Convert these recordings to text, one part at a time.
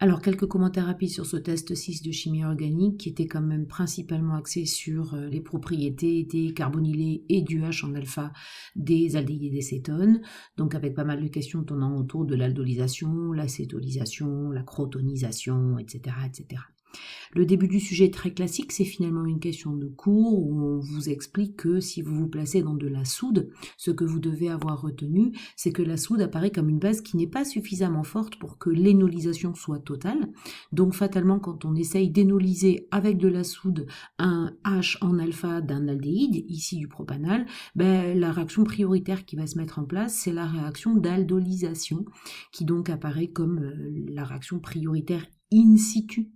Alors, quelques commentaires rapides sur ce test 6 de chimie organique qui était quand même principalement axé sur les propriétés des carbonylés et du H en alpha des aldéhydes et cétones, donc avec pas mal de questions tournant autour de l'aldolisation, l'acétolysation, la crotonisation, etc., etc. Le début du sujet est très classique, c'est finalement une question de cours où on vous explique que si vous vous placez dans de la soude, ce que vous devez avoir retenu, c'est que la soude apparaît comme une base qui n'est pas suffisamment forte pour que l'énolisation soit totale. Donc fatalement, quand on essaye d'énoliser avec de la soude un H en alpha d'un aldéhyde, ici du propanal, la réaction prioritaire qui va se mettre en place, c'est la réaction d'aldolysation, qui donc apparaît comme la réaction prioritaire in situ.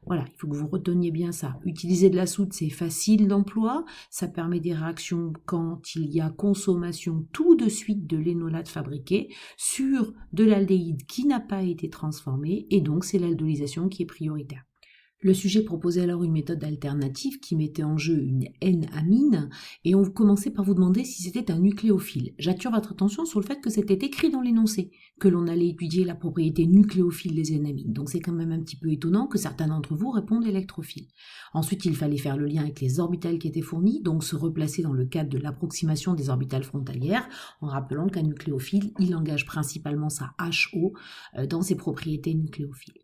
Voilà, il faut que vous reteniez bien ça. Utiliser de la soude, c'est facile d'emploi, ça permet des réactions quand il y a consommation tout de suite de l'énolate fabriqué sur de l'aldéhyde qui n'a pas été transformé, et donc c'est l'aldolysation qui est prioritaire. Le sujet proposait alors une méthode alternative qui mettait en jeu une N-amine et on commençait par vous demander si c'était un nucléophile. J'attire votre attention sur le fait que c'était écrit dans l'énoncé que l'on allait étudier la propriété nucléophile des N-amines. Donc c'est quand même un petit peu étonnant que certains d'entre vous répondent électrophile. Ensuite, il fallait faire le lien avec les orbitales qui étaient fournies, donc se replacer dans le cadre de l'approximation des orbitales frontalières en rappelant qu'un nucléophile, il engage principalement sa HO dans ses propriétés nucléophiles.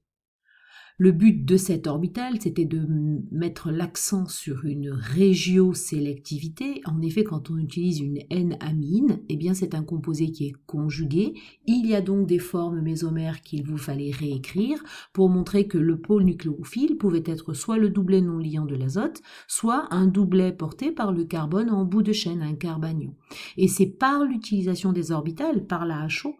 Le but de cette orbitale, c'était de mettre l'accent sur une régiosélectivité. En effet, quand on utilise une N-amine, eh bien c'est un composé qui est conjugué. Il y a donc des formes mésomères qu'il vous fallait réécrire pour montrer que le pôle nucléophile pouvait être soit le doublet non liant de l'azote, soit un doublet porté par le carbone en bout de chaîne, un carbanion. Et c'est par l'utilisation des orbitales, par la HO,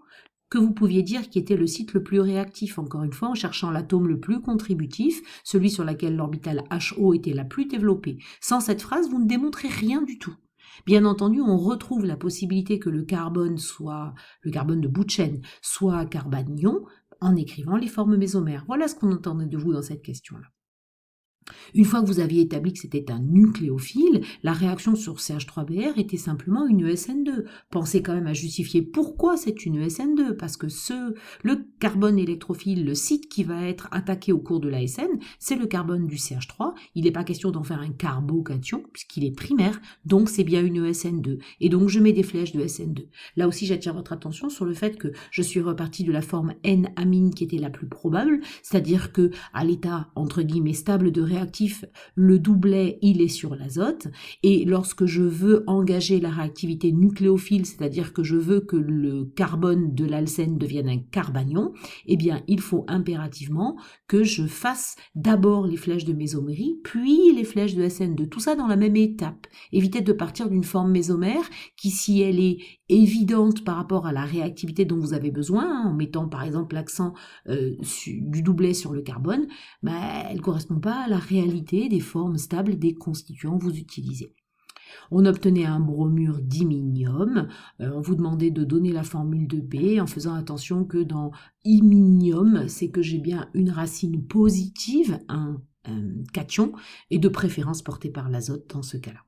que vous pouviez dire qui était le site le plus réactif, encore une fois, en cherchant l'atome le plus contributif, celui sur lequel l'orbitale HO était la plus développée. Sans cette phrase, vous ne démontrez rien du tout. Bien entendu, on retrouve la possibilité que le carbone de bout de chaîne, soit carbanion, en écrivant les formes mésomères. Voilà ce qu'on entendait de vous dans cette question-là. Une fois que vous aviez établi que c'était un nucléophile, la réaction sur CH3Br était simplement une ESN2. Pensez quand même à justifier pourquoi c'est une ESN2, parce que le carbone électrophile, le site qui va être attaqué au cours de la SN, c'est le carbone du CH3. Il n'est pas question d'en faire un carbocation, puisqu'il est primaire, donc c'est bien une ESN2. Et donc je mets des flèches de SN2. Là aussi, j'attire votre attention sur le fait que je suis repartie de la forme N-amine qui était la plus probable, c'est-à-dire que à l'état, entre guillemets, stable de réactif, le doublet, il est sur l'azote, et lorsque je veux engager la réactivité nucléophile, c'est-à-dire que je veux que le carbone de l'alcène devienne un carbanion, eh bien, il faut impérativement que je fasse d'abord les flèches de mésomérie, puis les flèches de SN2, tout ça dans la même étape. Évitez de partir d'une forme mésomère qui, si elle est évidente par rapport à la réactivité dont vous avez besoin, en mettant par exemple l'accent du doublet sur le carbone, elle ne correspond pas à la réalité des formes stables des constituants que vous utilisez. On obtenait un bromure d'iminium, on vous demandait de donner la formule de B en faisant attention que dans iminium, c'est que j'ai bien une racine positive, un cation, et de préférence portée par l'azote dans ce cas-là.